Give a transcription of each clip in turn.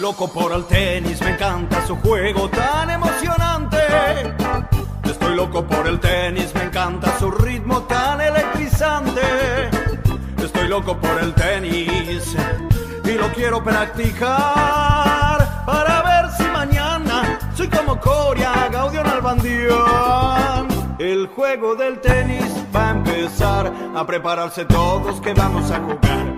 loco por el tenis, me encanta su juego tan emocionante. Estoy loco por el tenis, me encanta su ritmo tan electrizante. Estoy loco por el tenis y lo quiero practicar para ver si mañana soy como Coria, Gaudio Nalbandián. El juego del tenis va a empezar, a prepararse todos que vamos a jugar.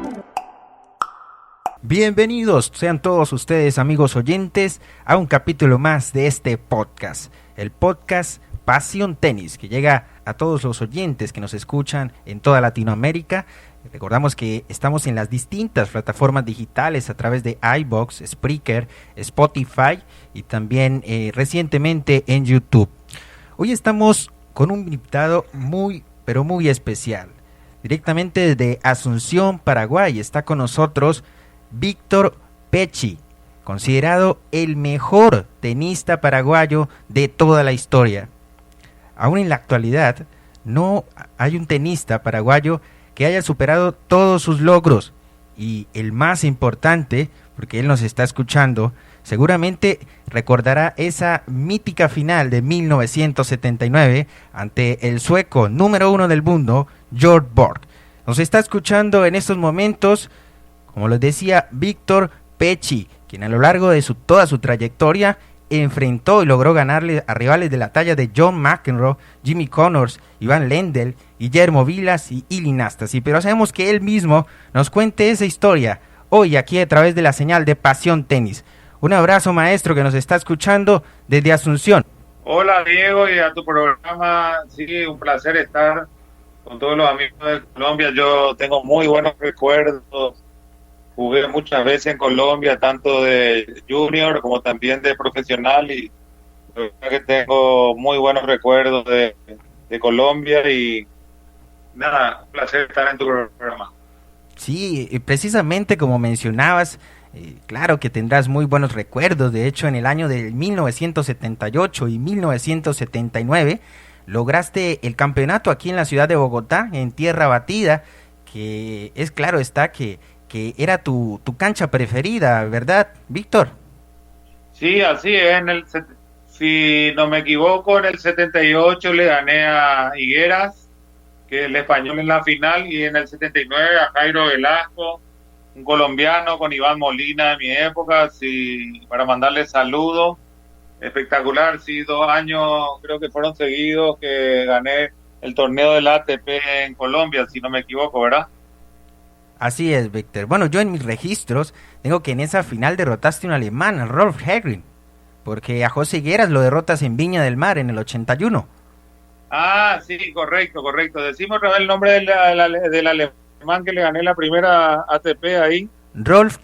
Bienvenidos sean todos ustedes, amigos oyentes, a un capítulo más de este podcast, el podcast Pasión Tenis, que llega a todos los oyentes que nos escuchan en toda Latinoamérica. Recordamos que estamos en las distintas plataformas digitales a través de iVoox, Spreaker, Spotify y también recientemente en YouTube. Hoy estamos con un invitado muy, pero muy especial. Directamente desde Asunción, Paraguay, está con nosotros Víctor Pecci, considerado el mejor tenista paraguayo de toda la historia. Aún en la actualidad, no hay un tenista paraguayo que haya superado todos sus logros. Y el más importante, porque él nos está escuchando, seguramente recordará esa mítica final de 1979 ante el sueco número 1 del mundo, Björn Borg. Nos está escuchando en estos momentos, como les decía, Víctor Pecci, quien a lo largo de toda su trayectoria enfrentó y logró ganarle a rivales de la talla de John McEnroe, Jimmy Connors, Ivan Lendl, Guillermo Vilas y Ilie Nastase. Pero sabemos que él mismo nos cuente esa historia hoy aquí a través de la señal de Pasión Tenis. Un abrazo, maestro, que nos está escuchando desde Asunción. Hola, Diego, y a tu programa. Sí, un placer estar con todos los amigos de Colombia. Yo tengo muy buenos recuerdos. Jugué muchas veces en Colombia, tanto de junior como también de profesional, y la verdad que tengo muy buenos recuerdos de Colombia. Y nada, un placer estar en tu programa. Sí, precisamente como mencionabas, claro que tendrás muy buenos recuerdos. De hecho, en el año de 1978 y 1979 lograste el campeonato aquí en la ciudad de Bogotá, en tierra batida, que es claro está que era tu cancha preferida, ¿verdad, Víctor? Sí, así es. Si no me equivoco, en el 78 le gané a Higueras, que es el español, en la final, y en el 79 a Jairo Velasco, un colombiano, con Iván Molina de mi época, sí, para mandarle saludos. Espectacular, sí, 2 años creo que fueron seguidos que gané el torneo del ATP en Colombia, si no me equivoco, ¿verdad? Así es, Víctor. Bueno, yo en mis registros tengo que en esa final derrotaste a un alemán, a Rolf Herring, porque a José Higueras lo derrotas en Viña del Mar en el 81. Ah, sí, correcto. Decimos otra vez el nombre del alemán que le gané la primera ATP ahí. Rolf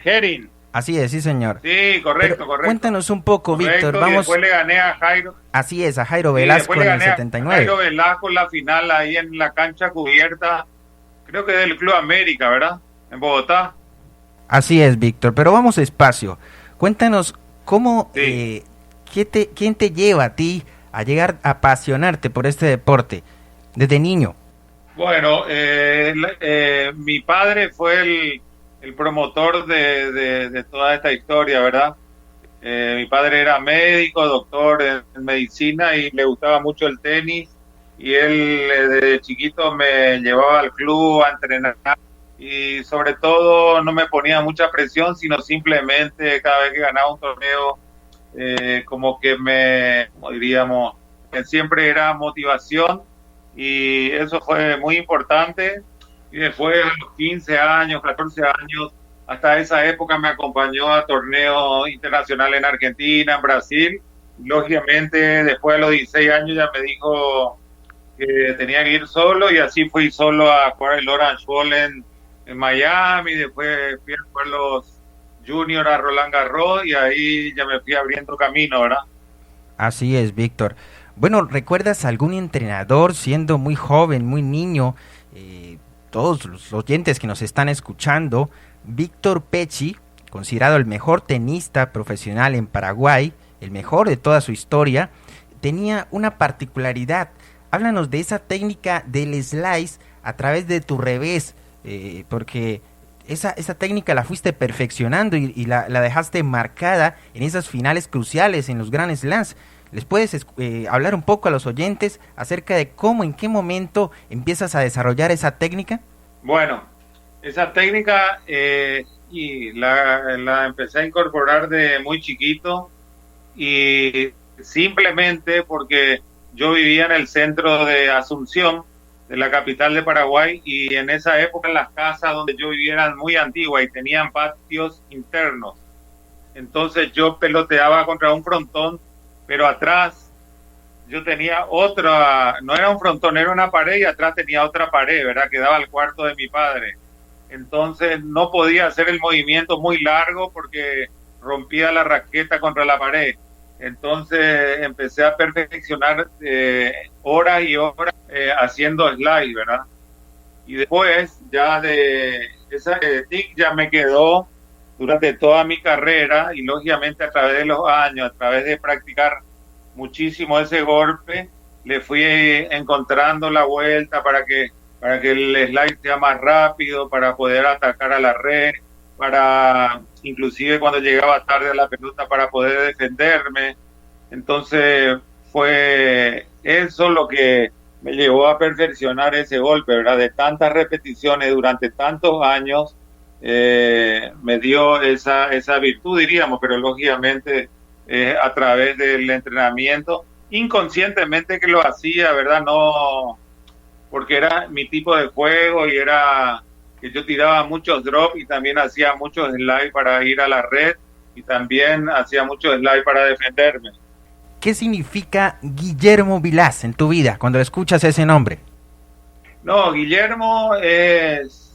Herring. Así es, sí, señor. Sí, correcto. Cuéntanos un poco, Víctor. Vamos. Y después le gané a Jairo. Así es, a Jairo Velasco en el 79. A Jairo Velasco en la final ahí en la cancha cubierta, creo que del Club América, ¿verdad? En Bogotá. Así es, Víctor, pero vamos despacio. Cuéntanos cómo, sí. ¿Quién te lleva a ti a llegar a apasionarte por este deporte desde niño? Bueno, mi padre fue el promotor de toda esta historia, ¿verdad? Mi padre era médico, doctor en medicina, y le gustaba mucho el tenis, y él desde chiquito me llevaba al club a entrenar, y sobre todo no me ponía mucha presión, sino simplemente cada vez que ganaba un torneo, como que como diríamos, siempre era motivación, y eso fue muy importante. Y después a los 15 años, 14 años, hasta esa época me acompañó a torneos internacionales en Argentina, en Brasil. Lógicamente, después de los 16 años ya me dijo que tenía que ir solo, y así fui solo a jugar el Orange Bowl en Miami. Después fui a jugar los Junior a Roland Garros, y ahí ya me fui abriendo camino, ¿verdad? Así es, Víctor. Bueno, ¿recuerdas algún entrenador siendo muy joven, muy niño? Todos los oyentes que nos están escuchando, Víctor Pecci, considerado el mejor tenista profesional en Paraguay, el mejor de toda su historia, tenía una particularidad. Háblanos de esa técnica del slice a través de tu revés, porque esa técnica la fuiste perfeccionando y la dejaste marcada en esas finales cruciales en los Grand Slams. ¿Les puedes hablar un poco a los oyentes acerca de cómo, en qué momento empiezas a desarrollar esa técnica? Bueno, esa técnica y la empecé a incorporar de muy chiquito y simplemente porque yo vivía en el centro de Asunción, de la capital de Paraguay, y en esa época las casas donde yo vivía eran muy antiguas y tenían patios internos. Entonces yo peloteaba contra un frontón, pero atrás yo tenía otra, no era un frontón, era una pared y atrás tenía otra pared, ¿verdad? Que daba al cuarto de mi padre. Entonces no podía hacer el movimiento muy largo porque rompía la raqueta contra la pared. Entonces empecé a perfeccionar horas y horas haciendo slide, ¿verdad? Y después ya de esa tic ya me quedó durante toda mi carrera y lógicamente a través de los años, a través de practicar muchísimo ese golpe, le fui encontrando la vuelta para que el slide sea más rápido, para poder atacar a la red, para inclusive cuando llegaba tarde a la pelota para poder defenderme. Entonces fue eso lo que me llevó a perfeccionar ese golpe, ¿verdad? De tantas repeticiones durante tantos años, me dio esa virtud, diríamos, pero lógicamente a través del entrenamiento, inconscientemente que lo hacía, ¿verdad? No, porque era mi tipo de juego y era que yo tiraba muchos drops y también hacía muchos slides para ir a la red y también hacía muchos slides para defenderme. ¿Qué significa Guillermo Vilas en tu vida cuando escuchas ese nombre? No, Guillermo es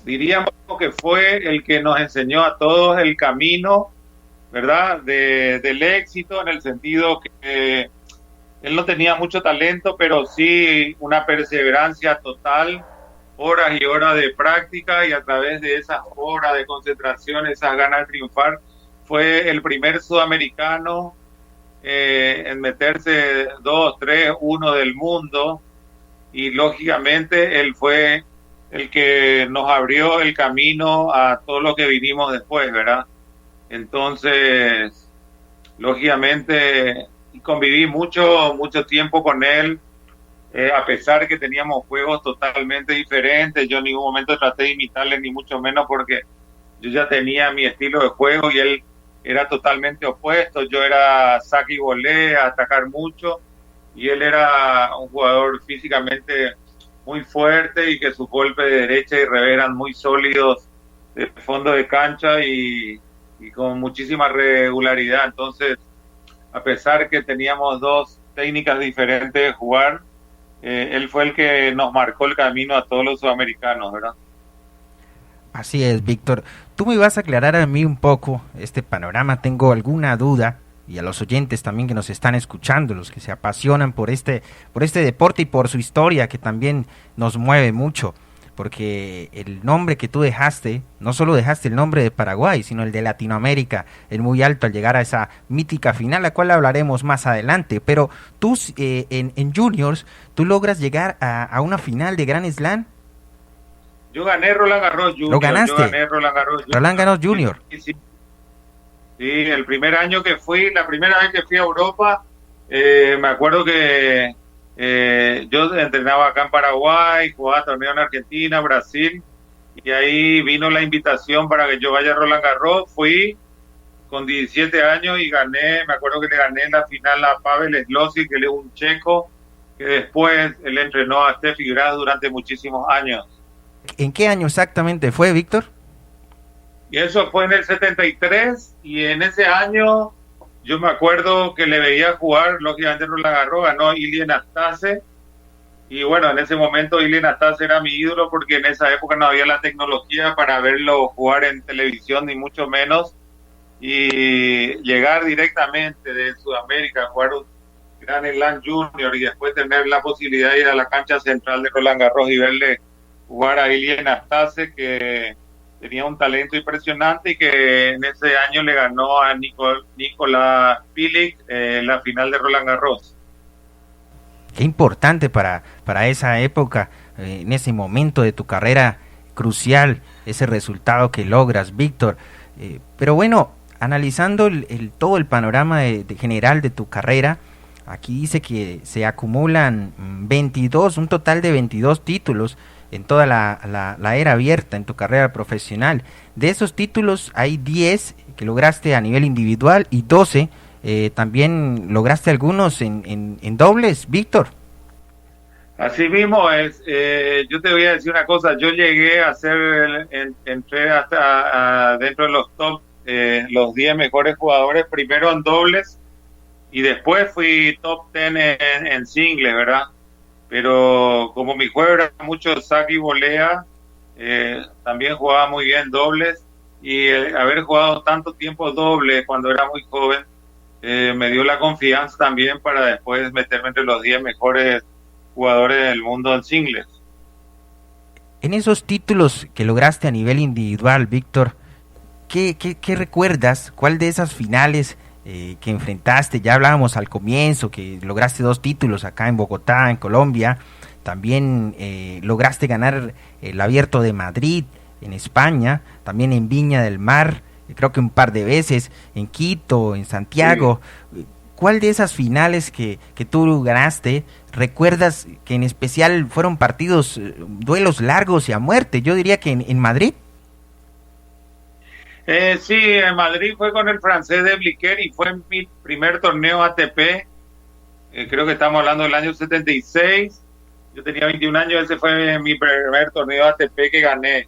diríamos que fue el que nos enseñó a todos el camino, ¿verdad? Del éxito, en el sentido que él no tenía mucho talento, pero sí una perseverancia total, horas y horas de práctica, y a través de esas horas de concentración, esas ganas de triunfar, fue el primer sudamericano en meterse 2, 3, 1 del mundo, y lógicamente él fue el que nos abrió el camino a todo lo que vinimos después, ¿verdad? Entonces, lógicamente, conviví mucho tiempo con él, a pesar que teníamos juegos totalmente diferentes. Yo en ningún momento traté de imitarle, ni mucho menos, porque yo ya tenía mi estilo de juego y él era totalmente opuesto. Yo era saque y volea, atacar mucho, y él era un jugador físicamente muy fuerte y que sus golpes de derecha y revés eran muy sólidos de fondo de cancha y con muchísima regularidad. Entonces, a pesar que teníamos dos técnicas diferentes de jugar, él fue el que nos marcó el camino a todos los sudamericanos, ¿verdad? Así es, Víctor. Tú me vas a aclarar a mí un poco este panorama. Tengo alguna duda, y a los oyentes también que nos están escuchando, los que se apasionan por este deporte y por su historia, que también nos mueve mucho. Porque el nombre que tú dejaste, no solo dejaste el nombre de Paraguay, sino el de Latinoamérica en muy alto al llegar a esa mítica final, la cual hablaremos más adelante. Pero tú en Juniors, ¿tú logras llegar a una final de Grand Slam? Yo gané Roland Garros Junior. ¿Lo ganaste? Yo gané Roland Garros Junior. Roland Garros Junior. Sí, el primer año que fui, la primera vez que fui a Europa, me acuerdo que yo entrenaba acá en Paraguay, jugaba torneo en Argentina, Brasil, y ahí vino la invitación para que yo vaya a Roland Garros. Fui con 17 años y gané, me acuerdo que le gané en la final a Pavel Slosik, que él es un checo, que después él entrenó a Steffi Graf durante muchísimos años. ¿En qué año exactamente fue, Víctor? Y eso fue en el 73, y en ese año yo me acuerdo que le veía jugar, lógicamente Roland Garros, ganó Ilie Nastase, y bueno, en ese momento Ilie Nastase era mi ídolo porque en esa época no había la tecnología para verlo jugar en televisión, ni mucho menos, y llegar directamente de Sudamérica a jugar un Grand Slam Junior y después tener la posibilidad de ir a la cancha central de Roland Garros y verle jugar a Ilie Nastase, que tenía un talento impresionante y que en ese año le ganó a Nicolás Pilic la final de Roland Garros. Qué importante para esa época en ese momento de tu carrera crucial, ese resultado que logras, Víctor. Pero bueno, analizando todo el panorama general de tu carrera, aquí dice que se acumulan 22, un total de 22 títulos en toda la era abierta en tu carrera profesional. De esos títulos hay 10 que lograste a nivel individual y 12 también lograste algunos en dobles, Víctor. Así mismo es. Yo te voy a decir una cosa. Yo llegué a ser, entré hasta dentro de los top, los 10 mejores jugadores, primero en dobles y después fui top 10 en singles, ¿verdad? Pero como mi juego era mucho saque y volea, también jugaba muy bien dobles y haber jugado tanto tiempo doble cuando era muy joven me dio la confianza también para después meterme entre los 10 mejores jugadores del mundo en singles. En esos títulos que lograste a nivel individual, Víctor, ¿qué recuerdas? ¿Cuál de esas finales que enfrentaste? Ya hablábamos al comienzo que lograste 2 títulos acá en Bogotá, en Colombia. También lograste ganar el Abierto de Madrid en España, también en Viña del Mar, creo que un par de veces, en Quito, en Santiago. Sí. ¿Cuál de esas finales que tú ganaste recuerdas que en especial fueron partidos, duelos largos y a muerte? Yo diría que en Madrid. Sí, en Madrid fue con el francés de Bliquer y fue mi primer torneo ATP. Creo que estamos hablando del año 76. Yo tenía 21 años, ese fue mi primer torneo ATP que gané.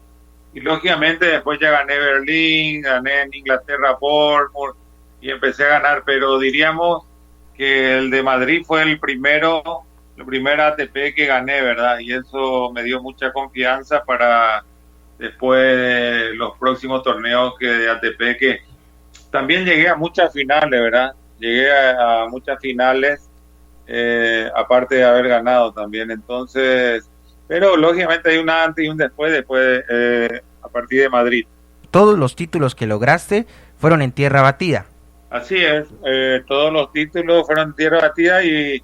Y lógicamente después ya gané Berlín, gané en Inglaterra Bournemouth y empecé a ganar, pero diríamos que el de Madrid fue el primer ATP que gané, ¿verdad? Y eso me dio mucha confianza para después de los próximos torneos de ATP, que también llegué a muchas finales, ¿verdad? Llegué a muchas finales, aparte de haber ganado también. Entonces, pero lógicamente hay un antes y un después a partir de Madrid. Todos los títulos que lograste fueron en tierra batida. Así es, todos los títulos fueron en tierra batida y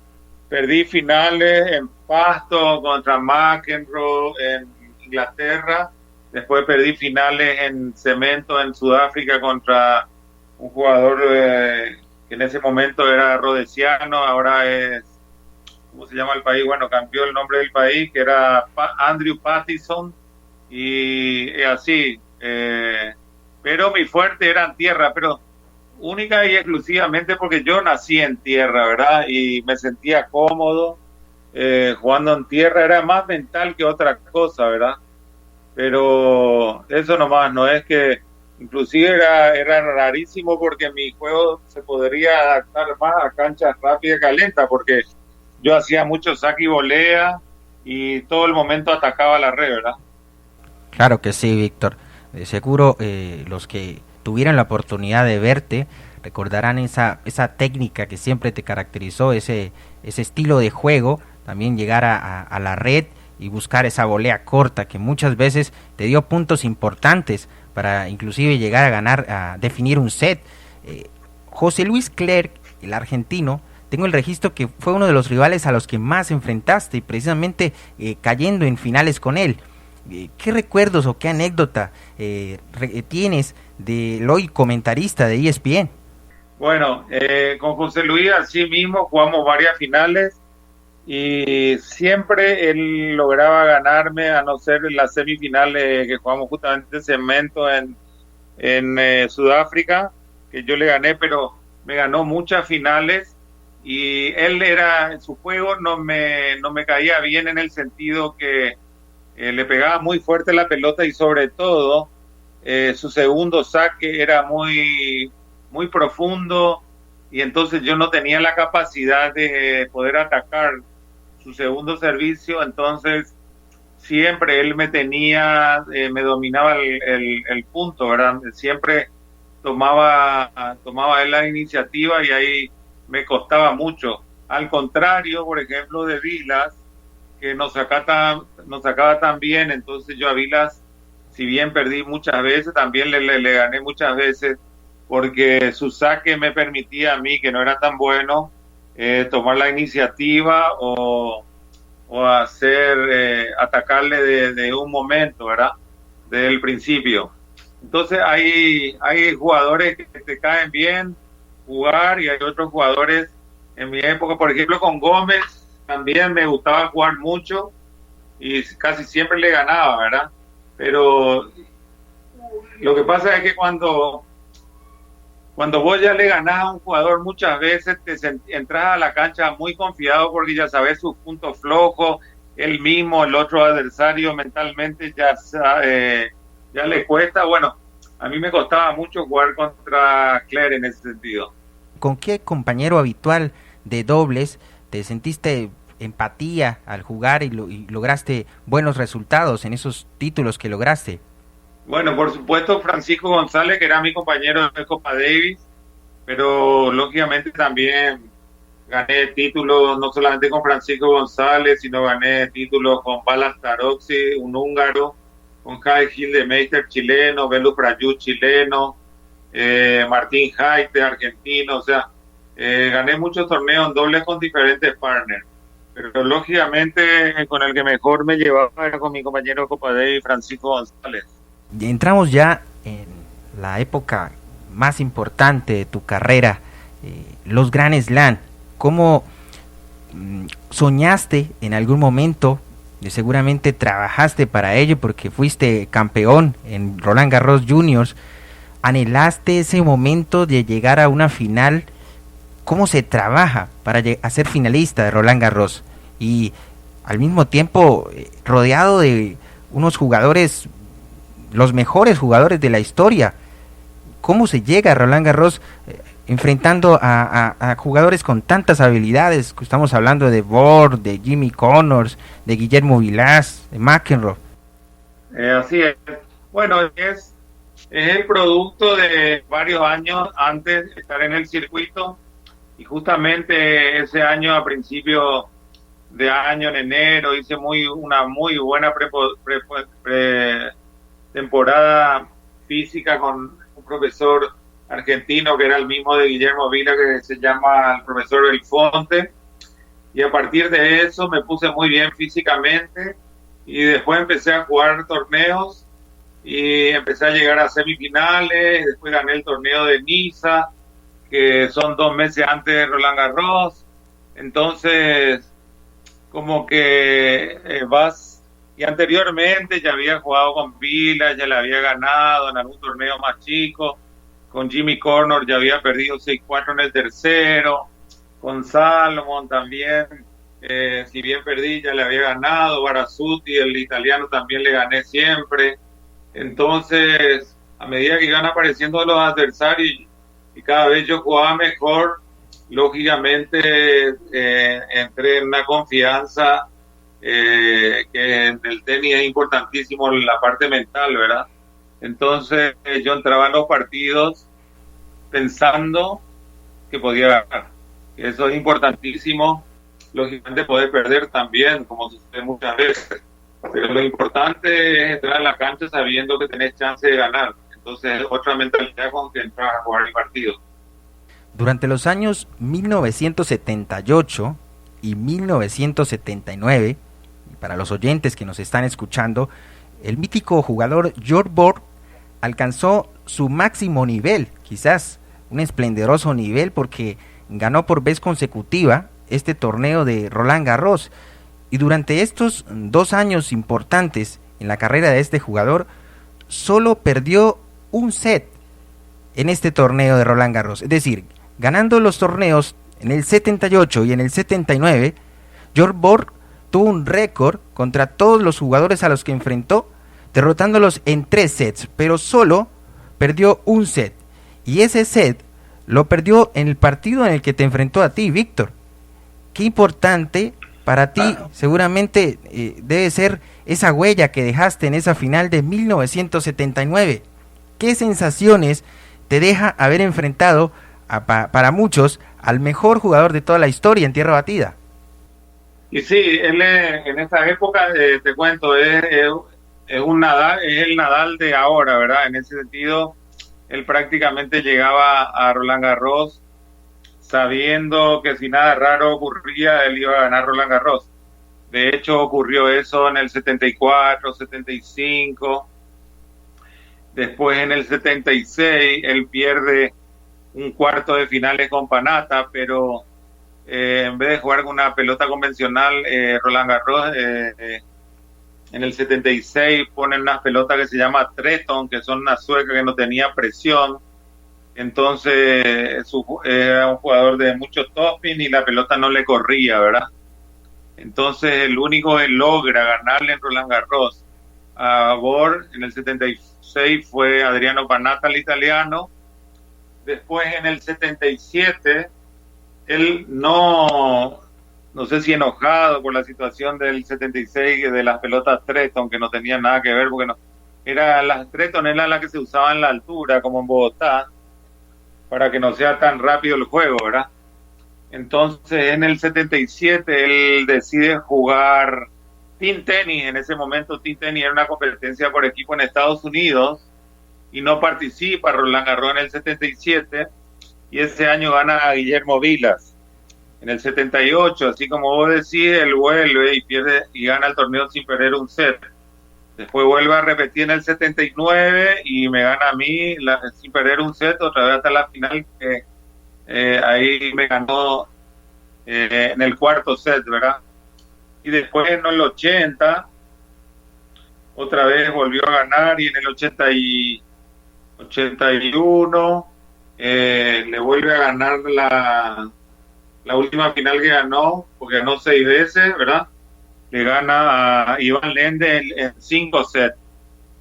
perdí finales en pasto contra McEnroe en Inglaterra. Después perdí finales en cemento en Sudáfrica contra un jugador que en ese momento era rodesiano, ahora es, ¿cómo se llama el país? Bueno, cambió el nombre del país, que era Andrew Pattison, y así. Pero mi fuerte era en tierra, pero única y exclusivamente porque yo nací en tierra, ¿verdad? Y me sentía cómodo jugando en tierra, era más mental que otra cosa, ¿verdad? Pero eso nomás, no es que inclusive era rarísimo porque mi juego se podría adaptar más a canchas rápidas y calentas porque yo hacía mucho saque y volea y todo el momento atacaba la red, ¿verdad? Claro que sí, Víctor. Seguro los que tuvieran la oportunidad de verte recordarán esa técnica que siempre te caracterizó, ese estilo de juego, también llegar a la red y buscar esa volea corta que muchas veces te dio puntos importantes para inclusive llegar a ganar, a definir un set. José Luis Clerc, el argentino, tengo el registro que fue uno de los rivales a los que más enfrentaste y precisamente cayendo en finales con él. ¿Qué recuerdos o qué anécdota tienes del hoy comentarista de ESPN? Bueno, con José Luis así mismo jugamos varias finales y siempre él lograba ganarme, a no ser en las semifinales que jugamos justamente en cemento en Sudáfrica, que yo le gané, pero me ganó muchas finales y él en su juego no me caía bien en el sentido que le pegaba muy fuerte la pelota y sobre todo su segundo saque era muy, muy profundo y entonces yo no tenía la capacidad de poder atacar su segundo servicio, entonces siempre él me dominaba el punto, ¿verdad? Siempre tomaba él la iniciativa y ahí me costaba mucho. Al contrario, por ejemplo, de Vilas, que nos sacaba tan bien, entonces yo a Vilas, si bien perdí muchas veces, también le gané muchas veces, porque su saque me permitía a mí, que no era tan bueno, tomar la iniciativa o o hacer, atacarle de un momento, ¿verdad? Desde el principio. Entonces hay jugadores que te caen bien jugar y hay otros jugadores. En mi época, por ejemplo, con Gómez también me gustaba jugar mucho y casi siempre le ganaba, ¿verdad? Pero lo que pasa es que cuando vos ya le ganás a un jugador, muchas veces entras a la cancha muy confiado porque ya sabes sus puntos flojos, él mismo, el otro adversario mentalmente ya le cuesta. Bueno, a mí me costaba mucho jugar contra Claire en ese sentido. ¿Con qué compañero habitual de dobles te sentiste empatía al jugar y lograste buenos resultados en esos títulos que lograste? Bueno, por supuesto, Francisco González, que era mi compañero de Copa Davis, pero lógicamente también gané títulos no solamente con Francisco González, sino gané títulos con Balas Taroxi, un húngaro, con Kai Gildemeister chileno, Belu Prayut chileno, Martín Haite argentino, o sea, gané muchos torneos en dobles con diferentes partners. Pero lógicamente con el que mejor me llevaba era con mi compañero de Copa Davis, Francisco González. Entramos ya en la época más importante de tu carrera, los Grand Slam. ¿Cómo soñaste en algún momento? Seguramente trabajaste para ello porque fuiste campeón en Roland Garros Juniors. ¿Anhelaste ese momento de llegar a una final? ¿Cómo se trabaja para ser finalista de Roland Garros? Y al mismo tiempo rodeado de unos jugadores, los mejores jugadores de la historia. ¿Cómo se llega a Roland Garros enfrentando a jugadores con tantas habilidades? Estamos hablando de Borg, de Jimmy Connors, de Guillermo Vilas, de McEnroe. Así es. Bueno, es el producto de varios años antes de estar en el circuito, y justamente ese año, a principio de año, en enero, hice una muy buena temporada física con un profesor argentino que era el mismo de Guillermo Vila, que se llama el profesor Belfonte, y a partir de eso me puse muy bien físicamente y después empecé a jugar torneos y empecé a llegar a semifinales. Después gané el torneo de Niza, que son 2 meses antes de Roland Garros. Entonces como que vas. Y anteriormente ya había jugado con Vila, ya le había ganado en algún torneo más chico. Con Jimmy Connors ya había perdido 6-4 en el tercero. Con Salomon también, si bien perdí, ya le había ganado. Barasuti, el italiano, también le gané siempre. Entonces, a medida que iban apareciendo los adversarios y cada vez yo jugaba mejor, lógicamente entré en una confianza que en el tenis es importantísimo la parte mental, ¿verdad? Entonces yo entraba en los partidos pensando que podía ganar. Eso es importantísimo. Lógicamente poder perder también, como sucede muchas veces. Pero lo importante es entrar a la cancha sabiendo que tenés chance de ganar. Entonces es otra mentalidad con que entras a jugar el partido. Durante los años 1978 y 1979, para los oyentes que nos están escuchando, el mítico jugador Björn Borg alcanzó su máximo nivel, quizás un esplendoroso nivel, porque ganó por vez consecutiva este torneo de Roland Garros. Y durante estos 2 años importantes en la carrera de este jugador, solo perdió un set en este torneo de Roland Garros. Es decir, ganando los torneos en el 78 y en el 79, Björn Borg tuvo un récord contra todos los jugadores a los que enfrentó, derrotándolos en 3 sets, pero solo perdió un set. Y ese set lo perdió en el partido en el que te enfrentó a ti, Víctor. Qué importante para ti, seguramente debe ser esa huella que dejaste en esa final de 1979. ¿Qué sensaciones te deja haber enfrentado para muchos al mejor jugador de toda la historia en tierra batida? Y sí, él en esa época, te cuento, es un Nadal, es el Nadal de ahora, ¿verdad? En ese sentido, él prácticamente llegaba a Roland Garros sabiendo que si nada raro ocurría, él iba a ganar Roland Garros. De hecho, ocurrió eso en el 74, 75. Después, en el 76, él pierde un cuarto de finales con Panatta, pero en vez de jugar con una pelota convencional, Roland Garros, en el 76 ponen unas pelotas que se llama Treton, que son una sueca que no tenía presión. Entonces era un jugador de mucho topping y la pelota no le corría, ¿verdad? Entonces el único que logra ganarle en Roland Garros a Borg en el 76 fue Adriano Panatta, el italiano. Después en el 77 él no sé si enojado por la situación del 76 de las pelotas Treton, que no tenían nada que ver, porque no las Treton eran las que se usaban en la altura, como en Bogotá, para que no sea tan rápido el juego, ¿verdad? Entonces en el 77 él decide jugar team tenis. En ese momento team tenis era una competencia por equipo en Estados Unidos y no participa Roland Garros en el 77, y ese año gana a Guillermo Vilas. En el 78, así como vos decís, él vuelve y pierde y gana el torneo sin perder un set. Después vuelve a repetir en el 79 y me gana a mí sin perder un set, otra vez hasta la final, que ahí me ganó en el cuarto set, ¿verdad? Y después en el 80, otra vez volvió a ganar, y en el 81 le vuelve a ganar la última final que ganó, porque ganó 6 veces, ¿verdad? Le gana a Iván Lendl en 5 sets.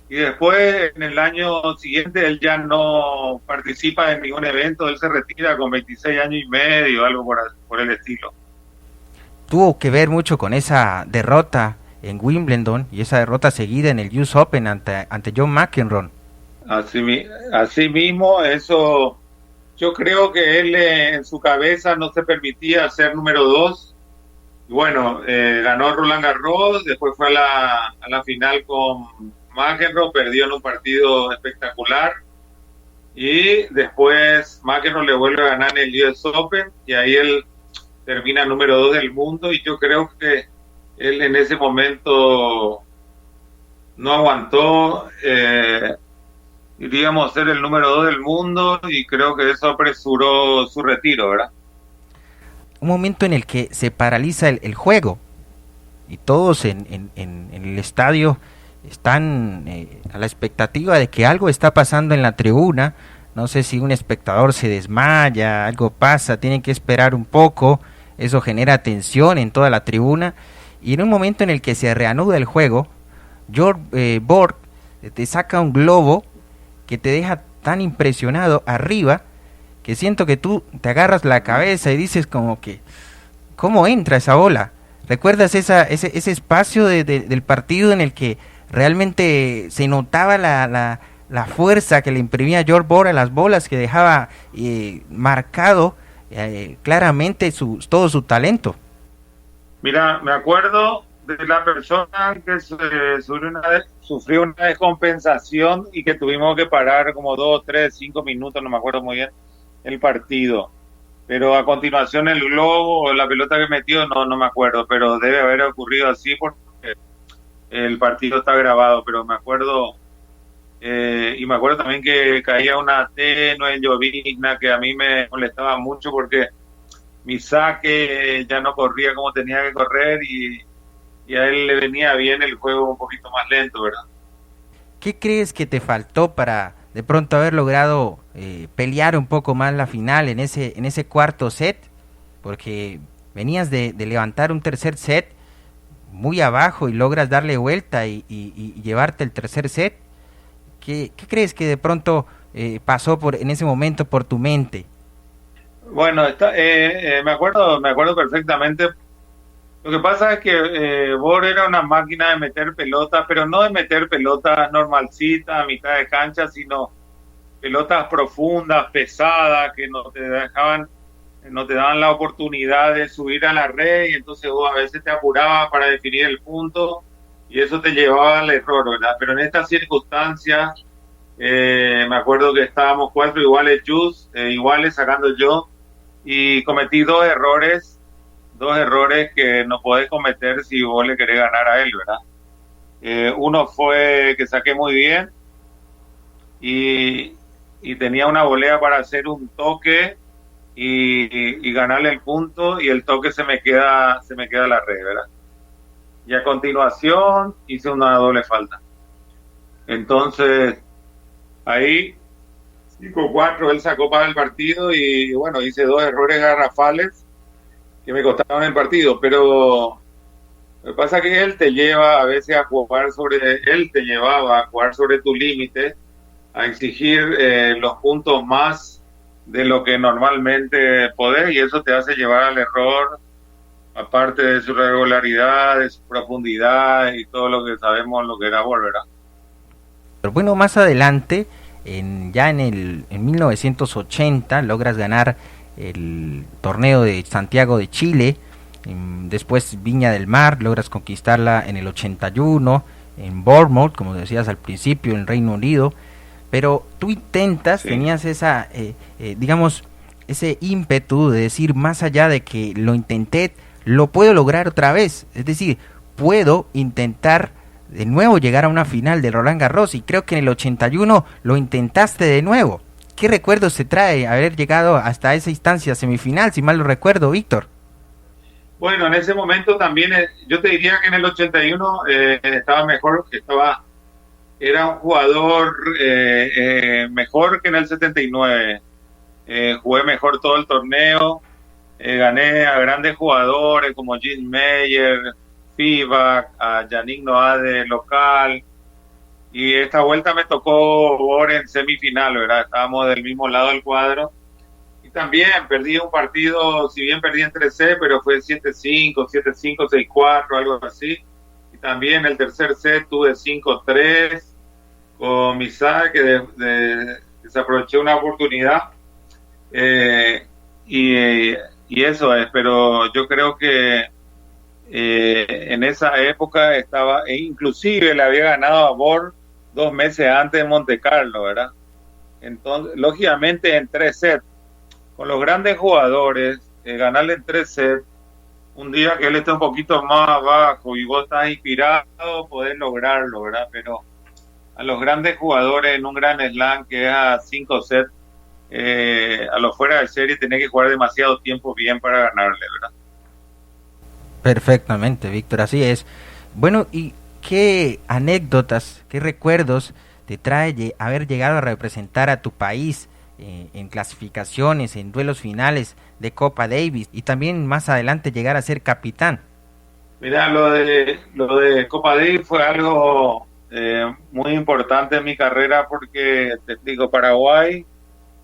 Y después, en el año siguiente, él ya no participa en ningún evento, él se retira con 26 años y medio, algo por el estilo. Tuvo que ver mucho con esa derrota en Wimbledon y esa derrota seguida en el US Open ante John McEnroe. Así mismo, eso, yo creo que él en su cabeza no se permitía ser número 2. Bueno, ganó Roland Garros, después fue a la final con McEnroe, perdió en un partido espectacular, y después McEnroe le vuelve a ganar en el US Open, y ahí él termina número 2 del mundo, y yo creo que él en ese momento no aguantó, iríamos a ser el número 2 del mundo, y creo que eso apresuró su retiro, ¿verdad? Un momento en el que se paraliza el juego y todos en el estadio están a la expectativa de que algo está pasando en la tribuna. No sé si un espectador se desmaya, algo pasa, tienen que esperar un poco, eso genera tensión en toda la tribuna, y en un momento en el que se reanuda el juego, Borg te saca un globo que te deja tan impresionado arriba que siento que tú te agarras la cabeza y dices como que, ¿cómo entra esa bola? ¿Recuerdas ese espacio del partido en el que realmente se notaba la fuerza que le imprimía George Borg a las bolas, que dejaba marcado claramente todo su talento? Mira, me acuerdo de la persona que sufrió una descompensación y que tuvimos que parar como 2, 3, 5 minutos, no me acuerdo muy bien, el partido. Pero a continuación el globo o la pelota que metió, no me acuerdo, pero debe haber ocurrido así porque el partido está grabado, pero me acuerdo, y me acuerdo también que caía una tenue en llovizna que a mí me molestaba mucho porque mi saque ya no corría como tenía que correr, y a él le venía bien el juego un poquito más lento, ¿verdad? ¿Qué crees que te faltó para de pronto haber logrado pelear un poco más la final en ese cuarto set? Porque venías de levantar un tercer set muy abajo y logras darle vuelta y llevarte el tercer set. ¿Qué crees que de pronto pasó en ese momento por tu mente? Bueno, me acuerdo perfectamente. Lo que pasa es que Borg era una máquina de meter pelotas, pero no de meter pelotas normalcitas a mitad de cancha, sino pelotas profundas, pesadas, que no te daban la oportunidad de subir a la red, y entonces vos a veces te apurabas para definir el punto y eso te llevaba al error, ¿verdad? Pero en estas circunstancias, me acuerdo que estábamos 4 iguales sacando yo, y cometí 2 errores dos errores que no podés cometer si vos le querés ganar a él, ¿verdad? Uno fue que saqué muy bien y, y tenía una volea para hacer un toque y ganarle el punto, y el toque se me queda a la red, ¿verdad? Y a continuación hice una doble falta. Entonces, ahí 5-4 él sacó para el partido y bueno, hice dos errores garrafales que me costaron el partido, pero lo que pasa es que él te lleva a veces a jugar él te llevaba a jugar sobre tu límite, a exigir los puntos más de lo que normalmente podés, y eso te hace llevar al error, aparte de su regularidad, de su profundidad y todo lo que sabemos lo que era volver. Pero bueno, más adelante, en 1980, logras ganar el torneo de Santiago de Chile. Después Viña del Mar, logras conquistarla en el 81, en Bournemouth, como decías al principio, en Reino Unido. Pero tú intentas, sí, tenías esa, digamos, ese ímpetu de decir, más allá de que lo intenté, lo puedo lograr otra vez. Es decir, puedo intentar de nuevo llegar a una final de Roland Garros, y creo que en el 81 lo intentaste de nuevo. ¿Qué recuerdos te trae haber llegado hasta esa instancia semifinal, si mal lo recuerdo, Víctor? Bueno, en ese momento también, yo te diría que en el 81 estaba mejor, era un jugador mejor que en el 79. Jugué mejor todo el torneo, gané a grandes jugadores como Jim Meyer, Fibac, a Yannick Noah de local, y esta vuelta me tocó jugar en semifinal, ¿verdad? Estábamos del mismo lado del cuadro, y también perdí un partido, si bien perdí en 3 pero fue 7-5, 7-5, 6-4, algo así, y también el tercer set tuve 5-3 con Misá, que desaproveché una oportunidad, y eso es, pero yo creo que en esa época estaba, e inclusive le había ganado a Bor 2 meses antes de Monte Carlo, ¿verdad? Entonces, lógicamente en 3 sets, con los grandes jugadores, ganarle en 3 sets, un día que él esté un poquito más abajo y vos estás inspirado, podés lograrlo, ¿verdad? Pero a los grandes jugadores en un gran slam que es a 5 sets, a los fuera de serie tenés que jugar demasiado tiempo bien para ganarle, ¿verdad? Perfectamente, Víctor, así es. Bueno, ¿y qué anécdotas, qué recuerdos te trae haber llegado a representar a tu país en clasificaciones, en duelos finales de Copa Davis, y también más adelante llegar a ser capitán? Mira, lo de Copa Davis fue algo muy importante en mi carrera, porque te explico, Paraguay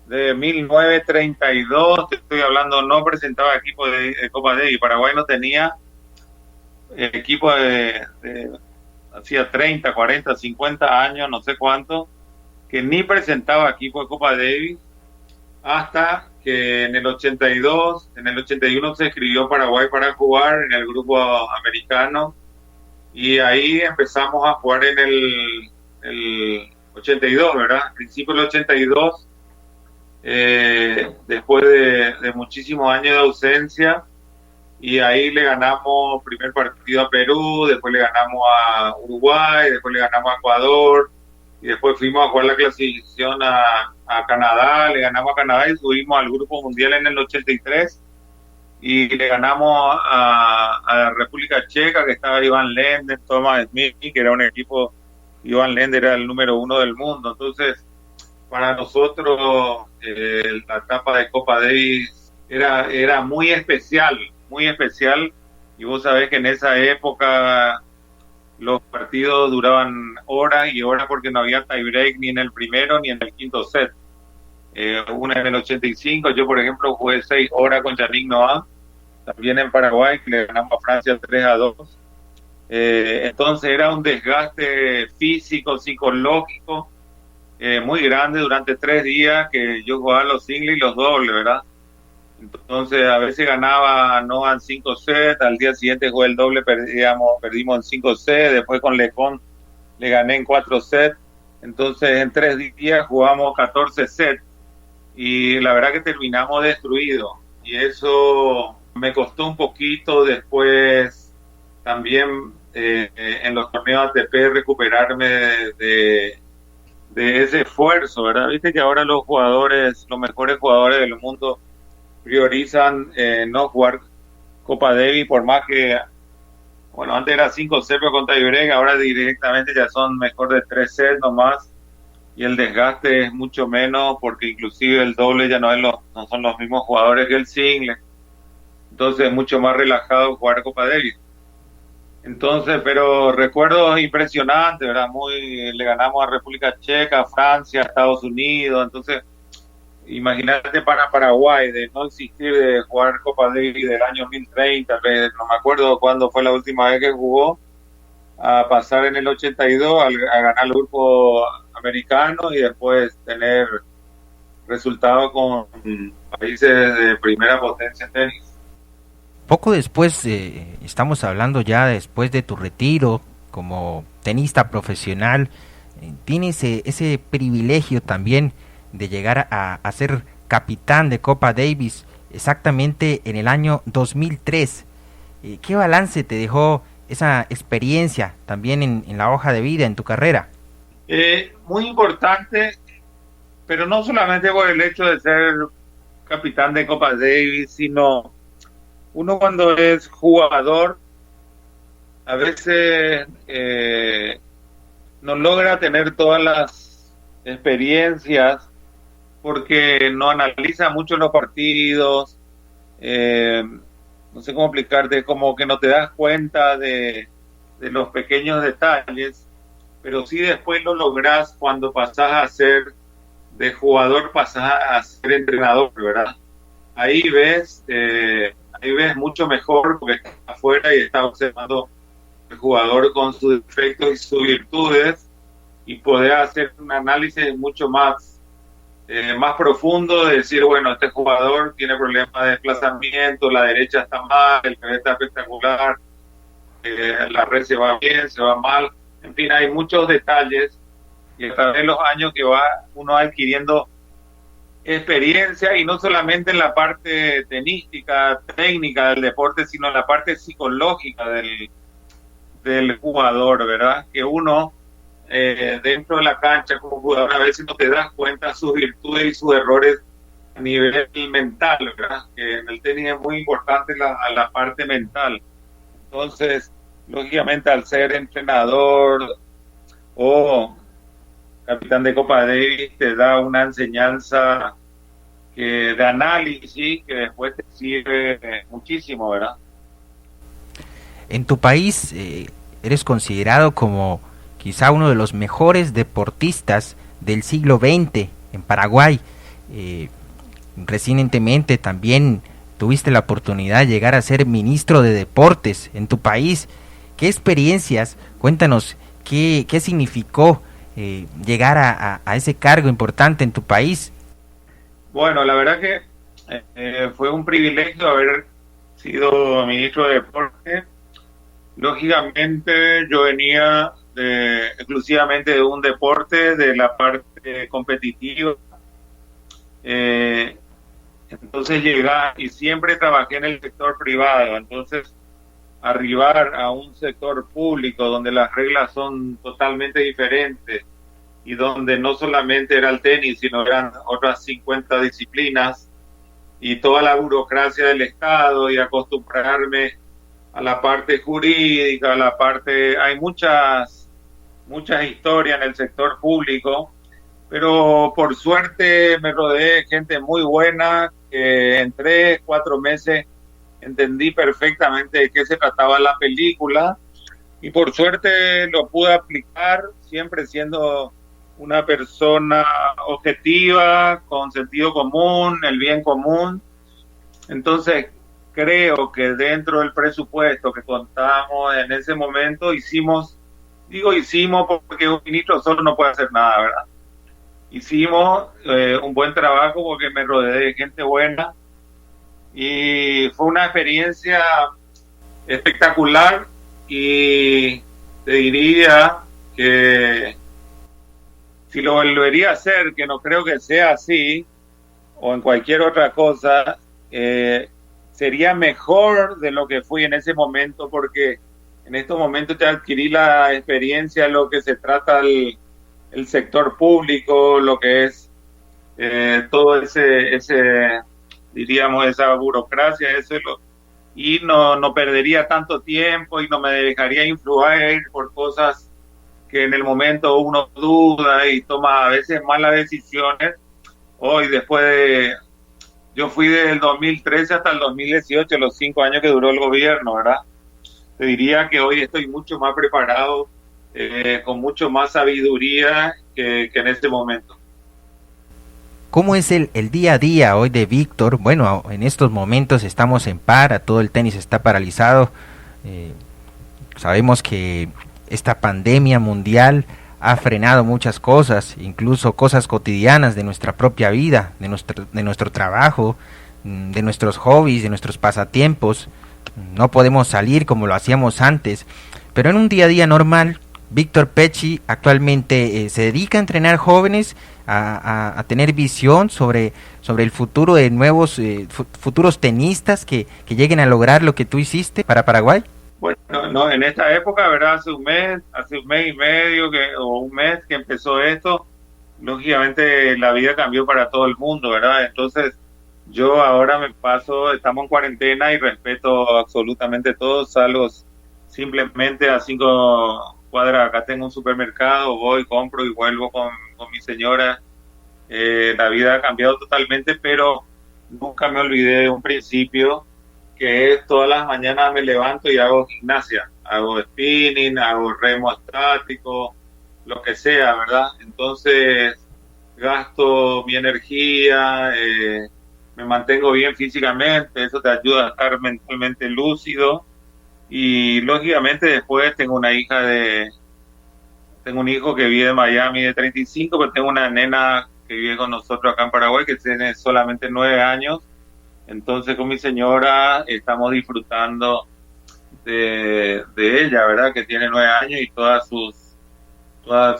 de 1932, te estoy hablando, no presentaba equipo de Copa Davis. Paraguay no tenía equipo hacía 30, 40, 50 años, no sé cuánto, que ni presentaba equipo de Copa Davis, hasta que en el 82, en el 81 se escribió Paraguay para jugar en el grupo americano, y ahí empezamos a jugar en el 82, ¿verdad? Al principio del 82, después de muchísimos años de ausencia, y ahí le ganamos primer partido a Perú, después le ganamos a Uruguay, después le ganamos a Ecuador, y después fuimos a jugar la clasificación a Canadá, le ganamos a Canadá y subimos al Grupo Mundial en el 83, y le ganamos a República Checa, que estaba Iván Lendl, Thomas Smith, que era un equipo, Iván Lendl era el número 1 del mundo. Entonces, para nosotros la etapa de Copa Davis era muy especial, y vos sabés que en esa época los partidos duraban horas y horas, porque no había tie break ni en el primero ni en el quinto set. Una en el 85, yo por ejemplo jugué 6 horas con Yannick Noah, también en Paraguay, que le ganamos a Francia 3-2. Entonces era un desgaste físico, psicológico, muy grande durante 3 días, que yo jugaba los singles y los dobles, ¿verdad? Entonces a veces ganaba Noah en 5 sets, al día siguiente jugué el doble, perdimos en 5 sets, después con Lecon le gané en 4 sets. Entonces en 3 días jugamos 14 sets, y la verdad que terminamos destruidos, y eso me costó un poquito después también en los torneos ATP recuperarme de ese esfuerzo, ¿verdad? Viste que ahora los jugadores, los mejores jugadores del mundo priorizan no jugar Copa Davis, por más que, bueno, antes era 5 sets contra tiebreak, ahora directamente ya son mejor de 3 sets nomás, y el desgaste es mucho menos, porque inclusive el doble ya no son los mismos jugadores que el single, entonces es mucho más relajado jugar Copa Davis. Entonces, pero recuerdos impresionantes, ¿verdad? Le ganamos a República Checa, a Francia, a Estados Unidos, entonces imagínate para Paraguay, de no existir de jugar Copa Davis del año 2030, no me acuerdo cuándo fue la última vez que jugó, a pasar en el 82 a ganar el grupo americano y después tener resultados con países de primera potencia en tenis. Poco después, estamos hablando ya después de tu retiro como tenista profesional, tienes ese privilegio también de llegar a ser capitán de Copa Davis exactamente en el año 2003. ¿Qué balance te dejó esa experiencia también en la hoja de vida, en tu carrera? Muy importante, pero no solamente por el hecho de ser capitán de Copa Davis, sino uno cuando es jugador a veces no logra tener todas las experiencias porque no analiza mucho los partidos, no sé cómo explicarte, como que no te das cuenta de los pequeños detalles, pero sí después lo logras cuando pasás a ser de jugador, pasás a ser entrenador, ¿verdad? Ahí ves mucho mejor porque estás afuera y estás observando el jugador con sus defectos y sus virtudes y poder hacer un análisis mucho más profundo de decir, bueno, este jugador tiene problemas de desplazamiento, la derecha está mal, el revés está espectacular, la red se va bien, se va mal, en fin, hay muchos detalles y a través de los años que uno va adquiriendo experiencia y no solamente en la parte tenística, técnica del deporte, sino en la parte psicológica del jugador, ¿verdad? Que uno dentro de la cancha como jugador a veces no te das cuenta de sus virtudes y sus errores a nivel mental, ¿verdad? Que en el tenis es muy importante la parte mental. Entonces, lógicamente al ser entrenador o capitán de Copa Davis te da una enseñanza de análisis que después te sirve muchísimo, ¿verdad? En tu país eres considerado como quizá uno de los mejores deportistas del siglo XX en Paraguay. Recientemente también tuviste la oportunidad de llegar a ser ministro de deportes en tu país. ¿Qué experiencias? Cuéntanos, ¿qué significó llegar a ese cargo importante en tu país? Bueno, la verdad que fue un privilegio haber sido ministro de deporte. Lógicamente yo venía exclusivamente de un deporte, de la parte competitiva. Entonces llegar y siempre trabajé en el sector privado, entonces arribar a un sector público donde las reglas son totalmente diferentes y donde no solamente era el tenis, sino eran otras 50 disciplinas y toda la burocracia del Estado y acostumbrarme a la parte jurídica, hay muchas historias en el sector público, pero por suerte me rodeé de gente muy buena, que en 3-4 meses entendí perfectamente de qué se trataba la película y por suerte lo pude aplicar, siempre siendo una persona objetiva, con sentido común, el bien común. Entonces creo que dentro del presupuesto que contamos en ese momento hicimos porque un ministro solo no puede hacer nada, ¿verdad? Hicimos un buen trabajo porque me rodeé de gente buena y fue una experiencia espectacular y te diría que si lo volvería a hacer, que no creo que sea así, o en cualquier otra cosa, sería mejor de lo que fui en ese momento, porque en estos momentos ya adquirí la experiencia en lo que se trata el sector público, lo que es todo diríamos, esa burocracia, y no perdería tanto tiempo y no me dejaría influir por cosas que en el momento uno duda y toma a veces malas decisiones. Hoy, yo fui del 2013 hasta el 2018, los 5 años que duró el gobierno, ¿verdad? Te diría que hoy estoy mucho más preparado, con mucho más sabiduría que en este momento. ¿Cómo es el día a día hoy de Víctor? Bueno, en estos momentos estamos en para, todo el tenis está paralizado. Sabemos que esta pandemia mundial ha frenado muchas cosas, incluso cosas cotidianas de nuestra propia vida, de nuestro trabajo, de nuestros hobbies, de nuestros pasatiempos. No podemos salir como lo hacíamos antes, pero en un día a día normal, Víctor Pecci actualmente se dedica a entrenar jóvenes, a tener visión sobre el futuro de nuevos futuros tenistas que lleguen a lograr lo que tú hiciste para Paraguay. Bueno, no, en esta época, ¿verdad? Hace un mes y medio o un mes que empezó esto, lógicamente la vida cambió para todo el mundo, ¿verdad? Entonces yo ahora estamos en cuarentena y respeto absolutamente todo, salgo simplemente a 5 cuadras, acá tengo un supermercado, voy, compro y vuelvo con mi señora. La vida ha cambiado totalmente, pero nunca me olvidé de un principio, que es todas las mañanas me levanto y hago gimnasia, hago spinning, hago remo estático, lo que sea, ¿verdad? Entonces gasto mi energía, me mantengo bien físicamente, eso te ayuda a estar mentalmente lúcido, y lógicamente después tengo un hijo que vive en Miami de 35, pero tengo una nena que vive con nosotros acá en Paraguay que tiene solamente 9 años. Entonces con mi señora estamos disfrutando de ella, ¿verdad? Que tiene 9 años y toda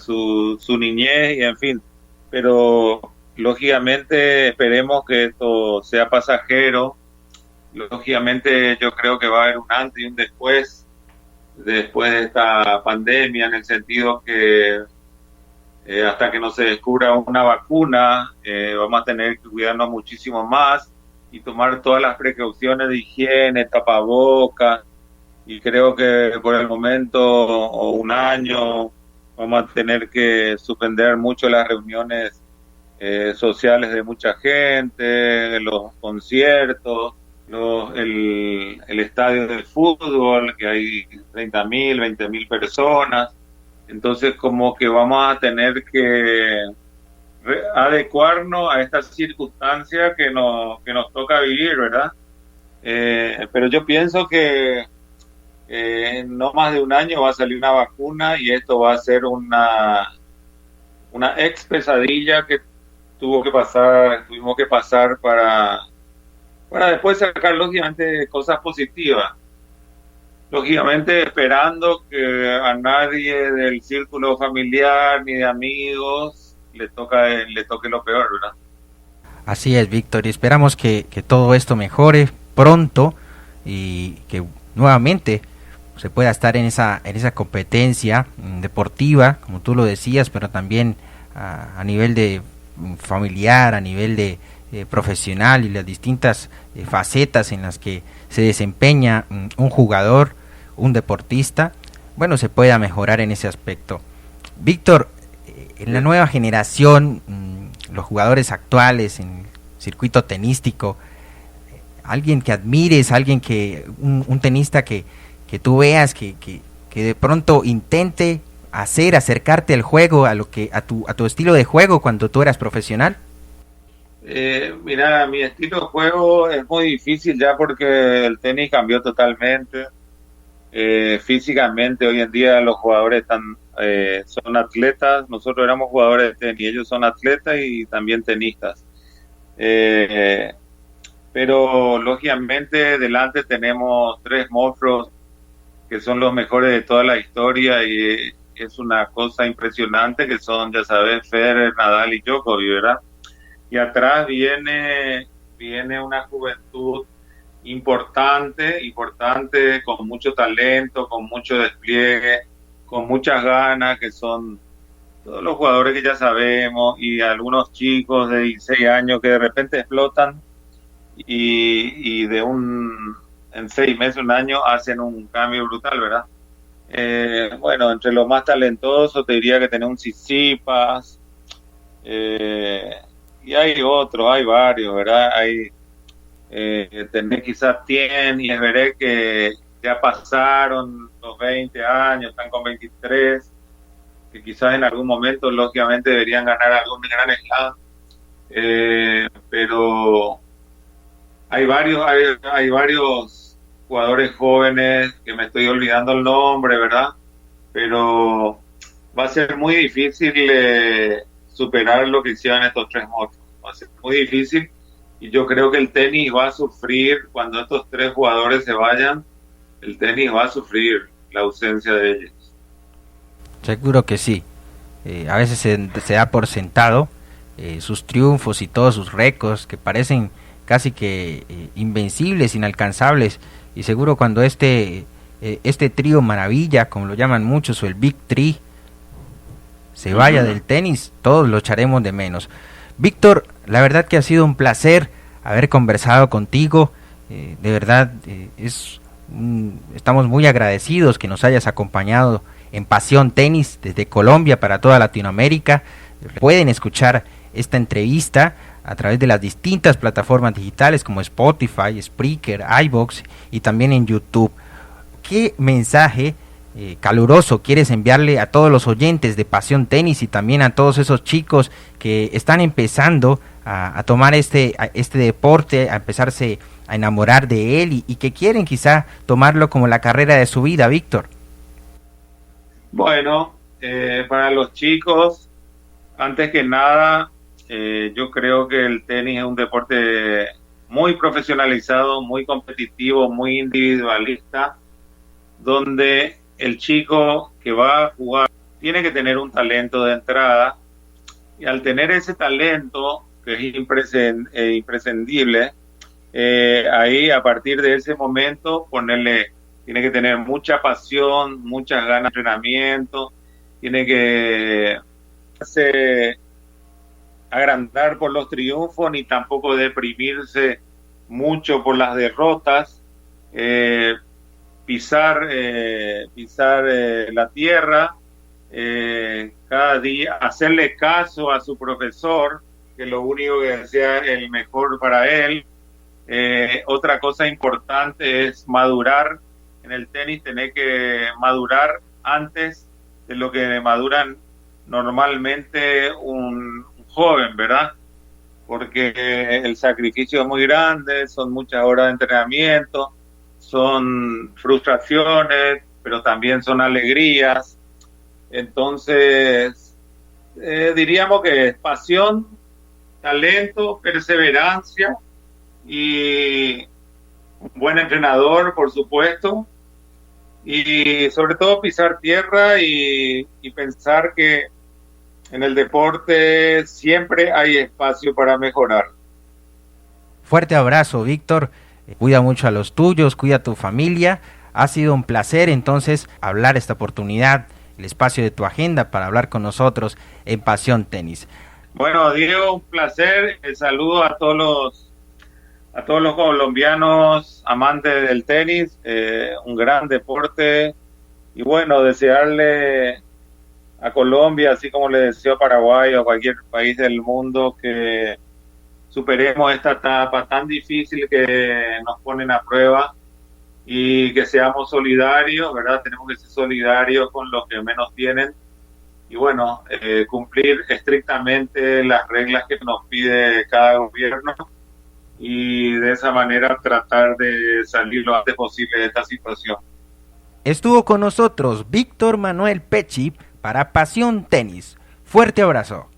su niñez y en fin. Pero lógicamente esperemos que esto sea pasajero. Lógicamente yo creo que va a haber un antes y un después de esta pandemia, en el sentido que hasta que no se descubra una vacuna, vamos a tener que cuidarnos muchísimo más y tomar todas las precauciones de higiene, tapabocas, y creo que por el momento o un año vamos a tener que suspender mucho las reuniones sociales de mucha gente, los conciertos, el estadio de fútbol, que hay 30.000, 20.000 personas. Entonces como que vamos a tener que adecuarnos a esta circunstancia que nos toca vivir, ¿verdad? Pero yo pienso que en no más de un año va a salir una vacuna y esto va a ser una ex pesadilla que tuvimos que pasar para después sacar lógicamente cosas positivas. Lógicamente esperando que a nadie del círculo familiar ni de amigos le toque lo peor, ¿verdad? Así es, Víctor, y esperamos que todo esto mejore pronto y que nuevamente se pueda estar en esa competencia deportiva, como tú lo decías, pero también a nivel de familiar, a nivel de profesional, y las distintas facetas en las que se desempeña un jugador, un deportista, bueno, se pueda mejorar en ese aspecto. Víctor, en la nueva generación, los jugadores actuales en el circuito tenístico, alguien que admires, un tenista que tú veas que de pronto intente acercarte al juego, a tu estilo de juego cuando tú eras profesional. Mira, mi estilo de juego es muy difícil ya porque el tenis cambió totalmente. Físicamente hoy en día los jugadores son atletas, nosotros éramos jugadores de tenis, ellos son atletas y también tenistas. Pero lógicamente delante tenemos 3 monstruos que son los mejores de toda la historia, y es una cosa impresionante, que son, ya sabes, Federer, Nadal y Djokovic, ¿verdad? Y atrás viene una juventud importante, con mucho talento, con mucho despliegue, con muchas ganas, que son todos los jugadores que ya sabemos, y algunos chicos de 16 años que de repente explotan y en 6 meses, un año, hacen un cambio brutal, ¿verdad? Bueno, entre los más talentosos te diría que tenés un Tsitsipas, y hay varios, ¿verdad? Tenés quizás Tien y Esveré, que ya pasaron los 20 años, están con 23, que quizás en algún momento lógicamente deberían ganar algún gran slam, pero hay varios jugadores jóvenes que me estoy olvidando el nombre, ¿verdad? Pero va a ser muy difícil superar lo que hicieron estos 3 monstruos. Va a ser muy difícil, y yo creo que el tenis va a sufrir cuando estos 3 jugadores se vayan. El tenis va a sufrir la ausencia de ellos. Seguro que sí. A veces se da por sentado sus triunfos y todos sus récords que parecen casi que invencibles, inalcanzables, y seguro cuando este trío maravilla, como lo llaman muchos, o el Big Three, se vaya del tenis, todos lo echaremos de menos. Víctor, la verdad que ha sido un placer haber conversado contigo, de verdad estamos muy agradecidos que nos hayas acompañado en Pasión Tenis desde Colombia para toda Latinoamérica. Pueden escuchar esta entrevista a través de las distintas plataformas digitales como Spotify, Spreaker, iVoox y también en YouTube. ¿Qué mensaje caluroso quieres enviarle a todos los oyentes de Pasión Tenis y también a todos esos chicos que están empezando a tomar este deporte, a empezarse a enamorar de él y que quieren quizá tomarlo como la carrera de su vida, Víctor? Bueno, para los chicos, antes que nada, yo creo que el tenis es un deporte muy profesionalizado, muy competitivo, muy individualista, donde el chico que va a jugar tiene que tener un talento de entrada, y al tener ese talento, que es imprescindible, ahí a partir de ese momento tiene que tener mucha pasión, muchas ganas de entrenamiento, tiene que agrandar por los triunfos, ni tampoco deprimirse mucho por las derrotas, pisar la tierra, cada día hacerle caso a su profesor, que lo único que sea el mejor para él. Otra cosa importante es madurar. En el tenis tenés que madurar antes de lo que maduran normalmente un joven, ¿verdad? Porque el sacrificio es muy grande, son muchas horas de entrenamiento, son frustraciones, pero también son alegrías. Entonces, diríamos que es pasión, talento, perseverancia y un buen entrenador, por supuesto, y sobre todo pisar tierra y pensar que en el deporte siempre hay espacio para mejorar. Fuerte abrazo, Víctor. Cuida mucho a los tuyos, cuida a tu familia. Ha sido un placer entonces hablar esta oportunidad, el espacio de tu agenda para hablar con nosotros en Pasión Tenis. Bueno, Diego, un placer. Saludo a todos los colombianos amantes del tenis, un gran deporte, y bueno, desearle a Colombia, así como le deseo a Paraguay o a cualquier país del mundo, que superemos esta etapa tan difícil que nos ponen a prueba, y que seamos solidarios, ¿verdad? Tenemos que ser solidarios con los que menos tienen, y bueno, cumplir estrictamente las reglas que nos pide cada gobierno, y de esa manera tratar de salir lo antes posible de esta situación. Estuvo con nosotros Víctor Manuel Pechi para Pasión Tenis. Fuerte abrazo.